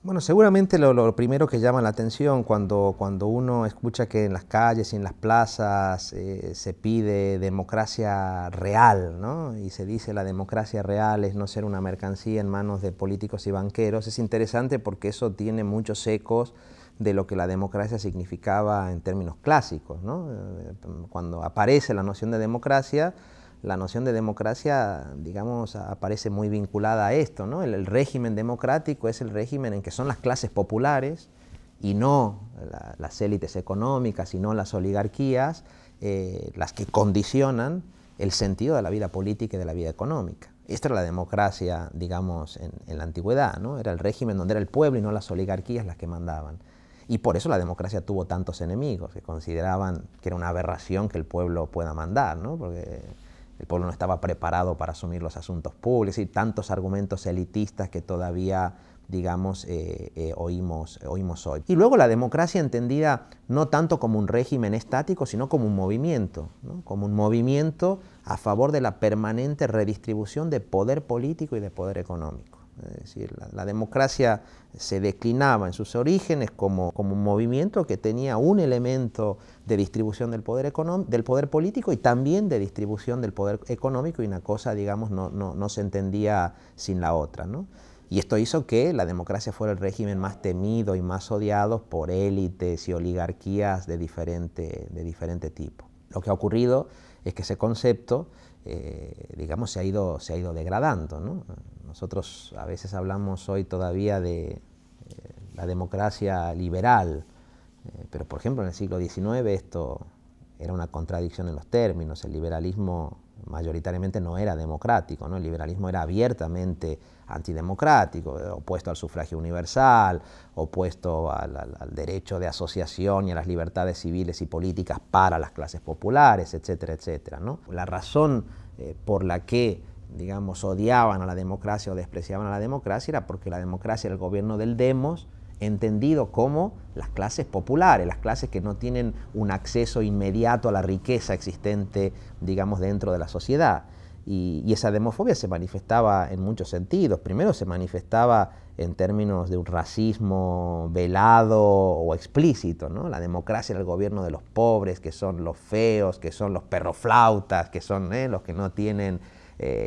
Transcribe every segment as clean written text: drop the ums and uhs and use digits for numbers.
Bueno, seguramente lo primero que llama la atención cuando uno escucha que en las calles y en las plazas se pide democracia real, ¿no? Y se dice la democracia real es no ser una mercancía en manos de políticos y banqueros, es interesante porque eso tiene muchos ecos de lo que la democracia significaba en términos clásicos, ¿no? Cuando aparece la noción de democracia, digamos, aparece muy vinculada a esto, ¿no? El régimen democrático es el régimen en que son las clases populares y no las élites económicas y no las oligarquías las que condicionan el sentido de la vida política y de la vida económica. Esta era la democracia, digamos, en la antigüedad, ¿no? Era el régimen donde era el pueblo y no las oligarquías las que mandaban. Y por eso la democracia tuvo tantos enemigos, que consideraban que era una aberración que el pueblo pueda mandar, ¿no? Porque el pueblo no estaba preparado para asumir los asuntos públicos y tantos argumentos elitistas que todavía, digamos, oímos hoy. Y luego la democracia entendida no tanto como un régimen estático, sino como un movimiento, ¿no? Como un movimiento a favor de la permanente redistribución de poder político y de poder económico. Es decir, la democracia se declinaba en sus orígenes como un movimiento que tenía un elemento de distribución del poder político y también de distribución del poder económico, y una cosa, digamos, no se entendía sin la otra, ¿no? Y esto hizo que la democracia fuera el régimen más temido y más odiado por élites y oligarquías de diferente tipo. Lo que ha ocurrido es que ese concepto, digamos, se ha ido degradando, ¿no? Nosotros a veces hablamos hoy todavía de la democracia liberal, pero por ejemplo en el siglo XIX esto era una contradicción en los términos. El liberalismo mayoritariamente no era democrático, ¿no? El liberalismo era abiertamente antidemocrático, opuesto al sufragio universal, opuesto al derecho de asociación y a las libertades civiles y políticas para las clases populares, etcétera, etcétera, ¿no? La razón por la que, digamos, odiaban a la democracia o despreciaban a la democracia era porque la democracia era el gobierno del demos, entendido como las clases populares, las clases que no tienen un acceso inmediato a la riqueza existente, digamos, dentro de la sociedad. Y esa demofobia se manifestaba en muchos sentidos. Primero se manifestaba en términos de un racismo velado o explícito, ¿no? La democracia era el gobierno de los pobres, que son los feos, que son los perroflautas, que son los que no tienen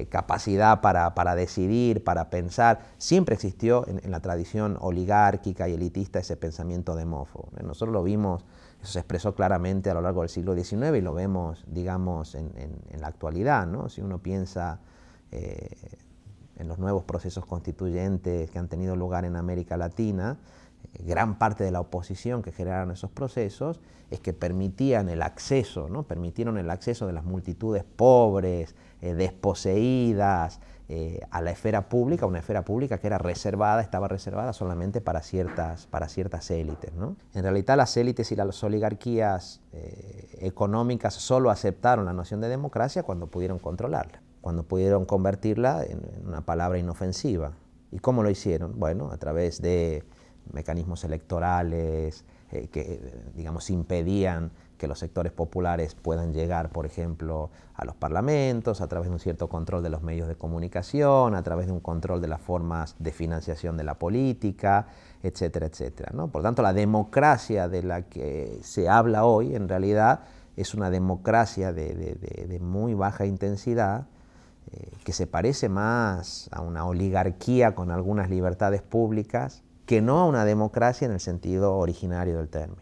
capacidad para decidir, para pensar. Siempre existió en la tradición oligárquica y elitista ese pensamiento demófobo. Nosotros lo vimos, eso se expresó claramente a lo largo del siglo XIX y lo vemos, digamos, en la actualidad, ¿no? Si uno piensa en los nuevos procesos constituyentes que han tenido lugar en América Latina, gran parte de la oposición que generaron esos procesos es que permitían el acceso, ¿no? Permitieron el acceso de las multitudes pobres, desposeídas, a la esfera pública, una esfera pública que estaba reservada solamente para ciertas élites, ¿no? En realidad las élites y las oligarquías económicas solo aceptaron la noción de democracia cuando pudieron controlarla, cuando pudieron convertirla en una palabra inofensiva. ¿Y cómo lo hicieron? Bueno, a través de mecanismos electorales que, digamos, impedían que los sectores populares puedan llegar, por ejemplo, a los parlamentos, a través de un cierto control de los medios de comunicación, a través de un control de las formas de financiación de la política, etcétera, etcétera, ¿no? Por tanto, la democracia de la que se habla hoy, en realidad, es una democracia de muy baja intensidad, que se parece más a una oligarquía con algunas libertades públicas que no a una democracia en el sentido originario del término.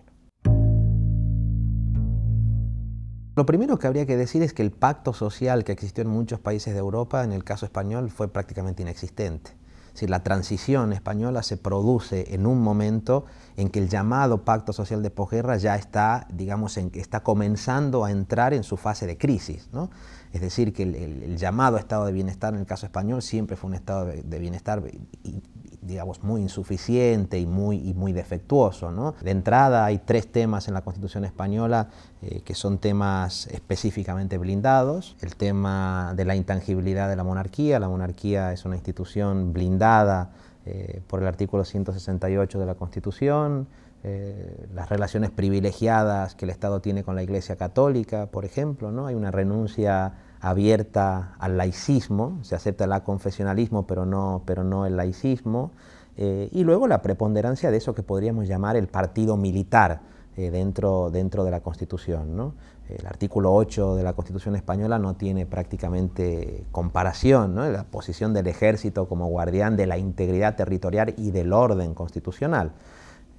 Lo primero que habría que decir es que el pacto social que existió en muchos países de Europa, en el caso español, fue prácticamente inexistente. Es decir, la transición española se produce en un momento en que el llamado pacto social de posguerra ya está, digamos, está comenzando a entrar en su fase de crisis, ¿no? Es decir, que el llamado estado de bienestar en el caso español siempre fue un estado de bienestar y digamos, muy insuficiente y muy defectuoso, ¿no? De entrada hay 3 temas en la Constitución española que son temas específicamente blindados. El tema de la intangibilidad de la monarquía es una institución blindada por el artículo 168 de la Constitución. Las relaciones privilegiadas que el Estado tiene con la Iglesia Católica, por ejemplo, ¿no? Hay una renuncia abierta al laicismo, se acepta el aconfesionalismo, pero no el laicismo, y luego la preponderancia de eso que podríamos llamar el partido militar dentro de la Constitución, ¿no? El artículo 8 de la Constitución española no tiene prácticamente comparación, ¿no? La posición del ejército como guardián de la integridad territorial y del orden constitucional.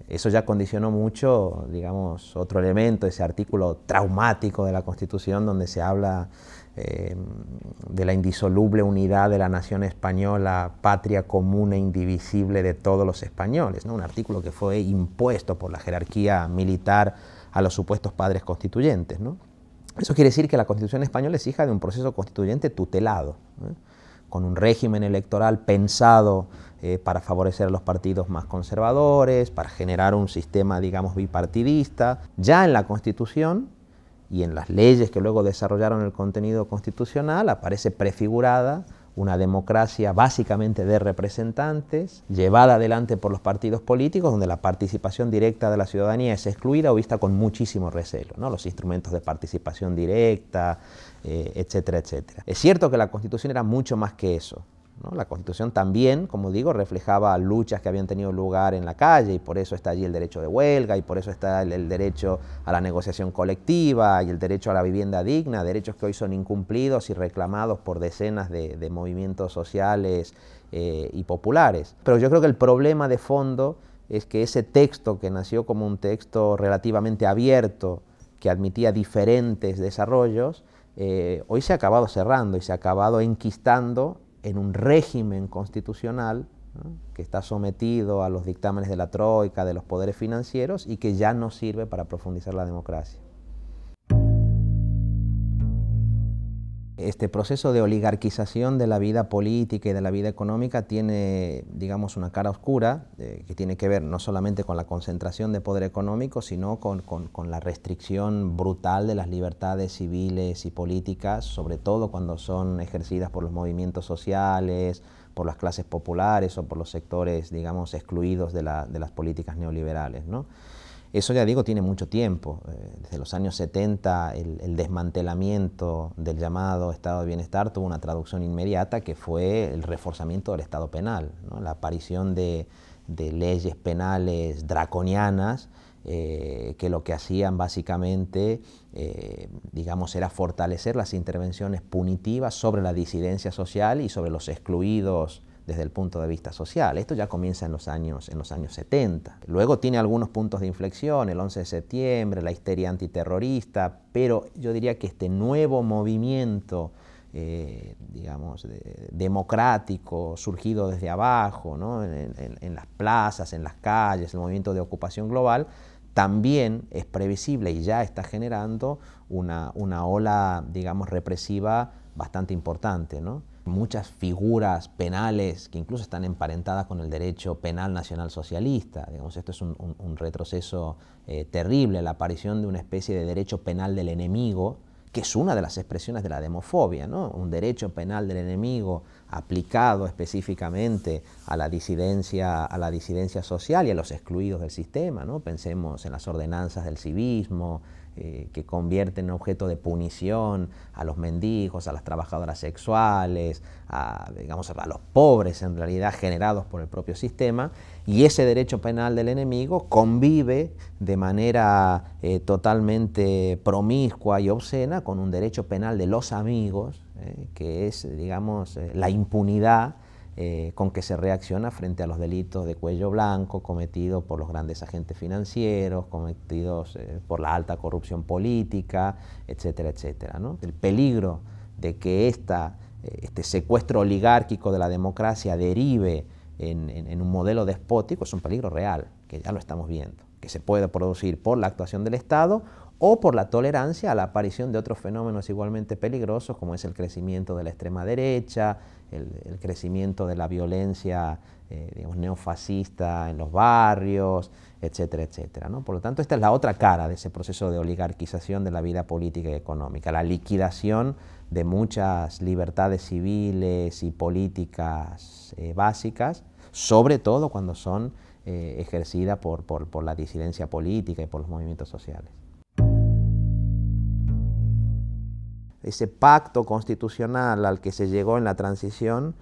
Eso ya condicionó mucho, digamos, otro elemento, ese artículo traumático de la Constitución donde se habla de la indisoluble unidad de la nación española, patria común e indivisible de todos los españoles, ¿no? Un artículo que fue impuesto por la jerarquía militar a los supuestos padres constituyentes, ¿no? Eso quiere decir que la Constitución española es hija de un proceso constituyente tutelado, ¿eh? Con un régimen electoral pensado para favorecer a los partidos más conservadores, para generar un sistema, digamos, bipartidista. Ya en la Constitución y en las leyes que luego desarrollaron el contenido constitucional aparece prefigurada una democracia básicamente de representantes, llevada adelante por los partidos políticos, donde la participación directa de la ciudadanía es excluida o vista con muchísimo recelo, ¿no? Los instrumentos de participación directa, etcétera, etcétera. Es cierto que la Constitución era mucho más que eso, ¿no? La Constitución también, como digo, reflejaba luchas que habían tenido lugar en la calle y por eso está allí el derecho de huelga y por eso está el derecho a la negociación colectiva y el derecho a la vivienda digna, derechos que hoy son incumplidos y reclamados por decenas de movimientos sociales y populares. Pero yo creo que el problema de fondo es que ese texto que nació como un texto relativamente abierto, que admitía diferentes desarrollos, hoy se ha acabado cerrando y se ha acabado enquistando en un régimen constitucional, ¿no? Que está sometido a los dictámenes de la troika, de los poderes financieros y que ya no sirve para profundizar la democracia. Este proceso de oligarquización de la vida política y de la vida económica tiene, digamos, una cara oscura que tiene que ver no solamente con la concentración de poder económico, sino con la restricción brutal de las libertades civiles y políticas, sobre todo cuando son ejercidas por los movimientos sociales, por las clases populares o por los sectores, digamos, excluidos de las políticas neoliberales, ¿no? Eso, ya digo, tiene mucho tiempo. Desde los años 70 el desmantelamiento del llamado Estado de Bienestar tuvo una traducción inmediata que fue el reforzamiento del Estado penal, ¿no? La aparición de leyes penales draconianas que lo que hacían básicamente, digamos, era fortalecer las intervenciones punitivas sobre la disidencia social y sobre los excluidos desde el punto de vista social. Esto ya comienza en los años 70. Luego tiene algunos puntos de inflexión, el 11 de septiembre, la histeria antiterrorista, pero yo diría que este nuevo movimiento, digamos, democrático, surgido desde abajo, ¿no? en las plazas, en las calles, el movimiento de ocupación global, también es previsible y ya está generando una ola, digamos, represiva bastante importante, ¿no? Muchas figuras penales que incluso están emparentadas con el derecho penal nacional socialista. Digamos, esto es un retroceso terrible, la aparición de una especie de derecho penal del enemigo, que es una de las expresiones de la demofobia, ¿no? Un derecho penal del enemigo aplicado específicamente a la disidencia social y a los excluidos del sistema, ¿no? Pensemos en las ordenanzas del civismo, que convierten en objeto de punición a los mendigos, a las trabajadoras sexuales, digamos, a los pobres en realidad generados por el propio sistema, y ese derecho penal del enemigo convive de manera totalmente promiscua y obscena con un derecho penal de los amigos, que es, digamos, la impunidad con que se reacciona frente a los delitos de cuello blanco cometidos por los grandes agentes financieros, cometidos por la alta corrupción política, etcétera, etcétera, ¿no? El peligro de que este secuestro oligárquico de la democracia derive en un modelo despótico es un peligro real, que ya lo estamos viendo, que se puede producir por la actuación del Estado o por la tolerancia a la aparición de otros fenómenos igualmente peligrosos, como es el crecimiento de la extrema derecha, el crecimiento de la violencia digamos, neofascista en los barrios, etcétera, etcétera, ¿no? Por lo tanto, esta es la otra cara de ese proceso de oligarquización de la vida política y económica, la liquidación de muchas libertades civiles y políticas básicas, sobre todo cuando son ejercidas por la disidencia política y por los movimientos sociales. Ese pacto constitucional al que se llegó en la transición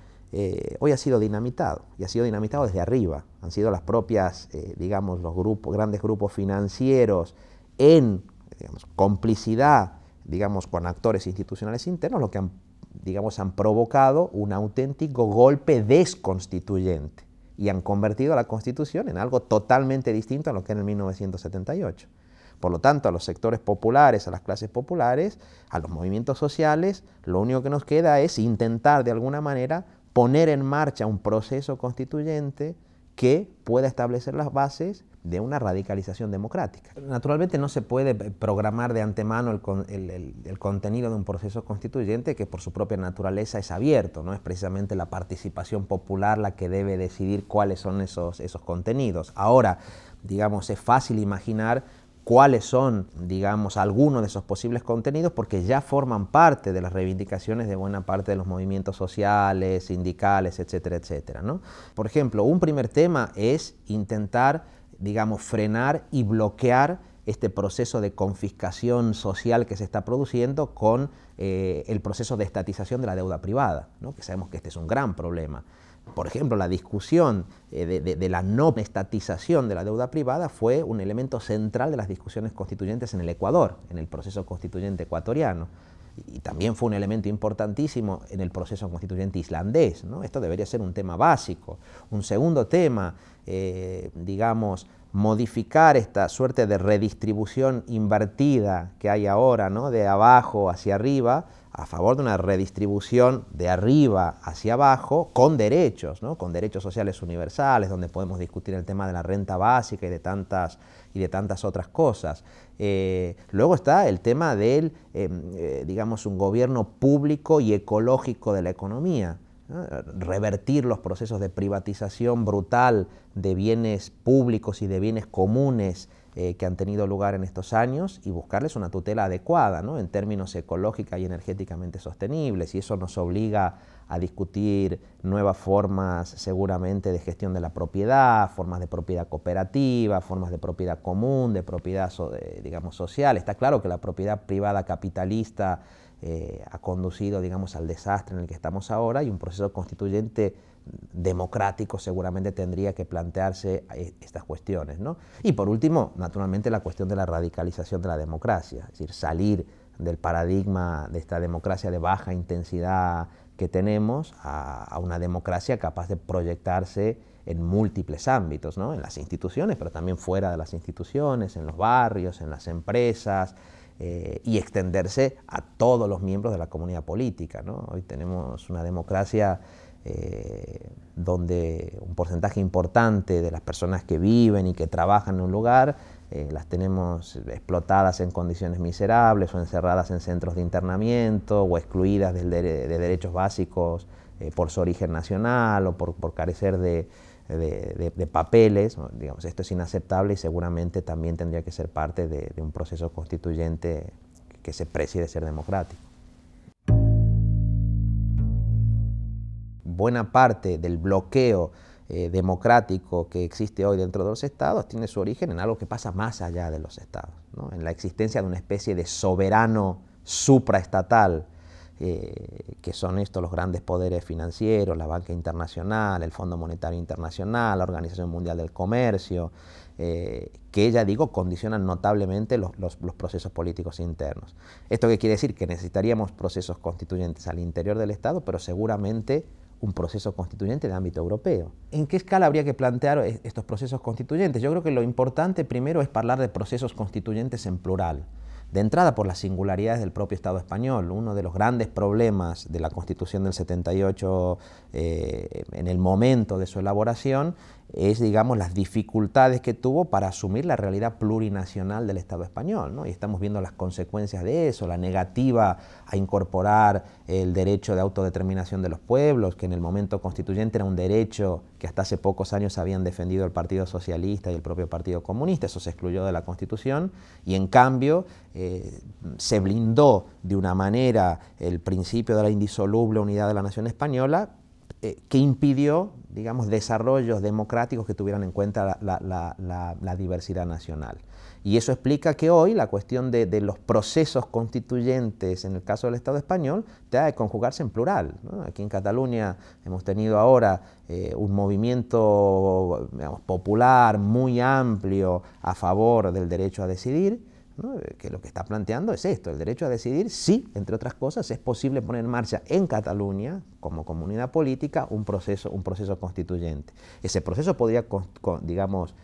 hoy ha sido dinamitado, y ha sido dinamitado desde arriba. Han sido las propias, digamos, los grandes grupos financieros en, digamos, complicidad, digamos, con actores institucionales internos, lo que han, digamos, han provocado un auténtico golpe desconstituyente y han convertido a la Constitución en algo totalmente distinto a lo que era en 1978. Por lo tanto, a los sectores populares, a las clases populares, a los movimientos sociales, lo único que nos queda es intentar de alguna manera poner en marcha un proceso constituyente que pueda establecer las bases de una radicalización democrática. Naturalmente no se puede programar de antemano el contenido de un proceso constituyente que por su propia naturaleza es abierto, no es precisamente la participación popular la que debe decidir cuáles son esos contenidos. Ahora, digamos, es fácil imaginar cuáles son, digamos, algunos de esos posibles contenidos porque ya forman parte de las reivindicaciones de buena parte de los movimientos sociales, sindicales, etcétera, etcétera, ¿no? Por ejemplo, un primer tema es intentar, digamos, frenar y bloquear este proceso de confiscación social que se está produciendo con el proceso de estatización de la deuda privada, ¿no? Que sabemos que este es un gran problema. Por ejemplo, la discusión de la no estatización de la deuda privada fue un elemento central de las discusiones constituyentes en el Ecuador, en el proceso constituyente ecuatoriano. Y también fue un elemento importantísimo en el proceso constituyente islandés, ¿no? Esto debería ser un tema básico. Un segundo tema, digamos, modificar esta suerte de redistribución invertida que hay ahora, ¿no? De abajo hacia arriba, a favor de una redistribución de arriba hacia abajo con derechos, ¿no? Con derechos sociales universales, donde podemos discutir el tema de la renta básica y de tantas otras cosas. Luego está el tema del, digamos, un gobierno público y ecológico de la economía, ¿no? Revertir los procesos de privatización brutal de bienes públicos y de bienes comunes que han tenido lugar en estos años y buscarles una tutela adecuada, ¿no? En términos ecológica y energéticamente sostenibles, y eso nos obliga a discutir nuevas formas seguramente de gestión de la propiedad, formas de propiedad cooperativa, formas de propiedad común, de propiedad digamos, social. Está claro que la propiedad privada capitalista ha conducido, digamos, al desastre en el que estamos ahora, y un proceso constituyente democrático seguramente tendría que plantearse estas cuestiones, ¿no? Y por último, naturalmente, la cuestión de la radicalización de la democracia, es decir, salir del paradigma de esta democracia de baja intensidad que tenemos a una democracia capaz de proyectarse en múltiples ámbitos, ¿no? En las instituciones, pero también fuera de las instituciones, en los barrios, en las empresas, y extenderse a todos los miembros de la comunidad política, ¿no? Hoy tenemos una democracia donde un porcentaje importante de las personas que viven y que trabajan en un lugar las tenemos explotadas en condiciones miserables o encerradas en centros de internamiento o excluidas de derechos básicos por su origen nacional o por carecer de papeles. Digamos, esto es inaceptable y seguramente también tendría que ser parte de un proceso constituyente que se precie de ser democrático. Buena parte del bloqueo democrático que existe hoy dentro de los estados tiene su origen en algo que pasa más allá de los estados, ¿no? En la existencia de una especie de soberano supraestatal, que son estos los grandes poderes financieros, la banca internacional, el Fondo Monetario Internacional, la Organización Mundial del Comercio, que ya digo condicionan notablemente los procesos políticos internos. ¿Esto qué quiere decir? Que necesitaríamos procesos constituyentes al interior del Estado, pero seguramente un proceso constituyente de ámbito europeo. ¿En qué escala habría que plantear estos procesos constituyentes? Yo creo que lo importante primero es hablar de procesos constituyentes en plural. De entrada por las singularidades del propio Estado español. Uno de los grandes problemas de la Constitución del 78 en el momento de su elaboración es, digamos, las dificultades que tuvo para asumir la realidad plurinacional del Estado español, ¿no? Y estamos viendo las consecuencias de eso, la negativa a incorporar el derecho de autodeterminación de los pueblos, que en el momento constituyente era un derecho que hasta hace pocos años habían defendido el Partido Socialista y el propio Partido Comunista. Eso se excluyó de la Constitución, y en cambio se blindó de una manera el principio de la indisoluble unidad de la nación española, que impidió, digamos, desarrollos democráticos que tuvieran en cuenta la diversidad nacional. Y eso explica que hoy la cuestión de los procesos constituyentes en el caso del Estado español tenga que conjugarse en plural, ¿no? Aquí en Cataluña hemos tenido ahora un movimiento, digamos, popular muy amplio a favor del derecho a decidir, ¿no? Que lo que está planteando es esto, el derecho a decidir si, entre otras cosas, es posible poner en marcha en Cataluña, como comunidad política, un proceso constituyente. Ese proceso podría, digamos,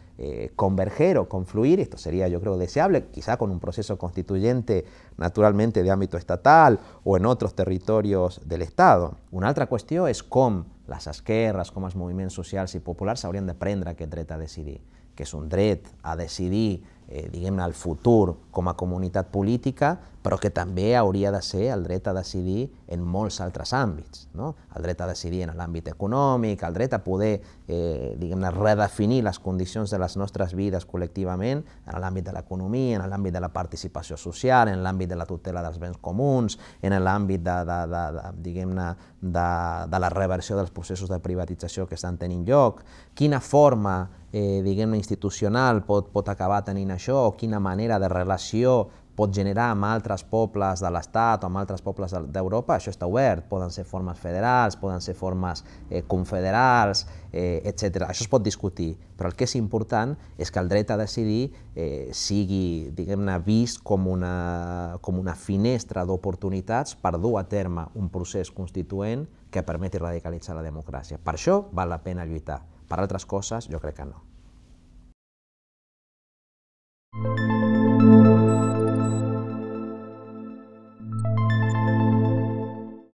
converger o confluir, esto sería, yo creo, deseable, quizá con un proceso constituyente naturalmente de ámbito estatal o en otros territorios del Estado. Una altra qüestió és com les esquerres, com els moviments socials i populars s'haurien de prendre aquest dret a decidir, que és un dret a decidir, diguem-ne, el futur com a comunitat política, però que també hauria de ser el dret a decidir en molts altres àmbits, no? El dret a decidir en l'àmbit econòmic, el dret a poder, diguem-ne, redefinir les condicions de les nostres vides col·lectivament en l'àmbit de l'economia, en l'àmbit de la participació social, en l'àmbit de la tutela dels béns comuns, en l'àmbit diguem-ne, de la reversió dels processos de privatització que estan tenint lloc, quina forma diguem-ne, institucional pot acabar tenint això, o quina manera de relació pot generar amb altres pobles de l'Estat o amb altres pobles d'Europa, això està obert. Poden ser formes federals, poden ser formes confederals, etc. Això es pot discutir, però el que és important és que el dret a decidir sigui, diguem-ne, vist com una finestra d'oportunitats per dur a terme un procés constituent que permeti radicalitzar la democràcia. Per això val la pena lluitar. Per altres coses, jo crec que no.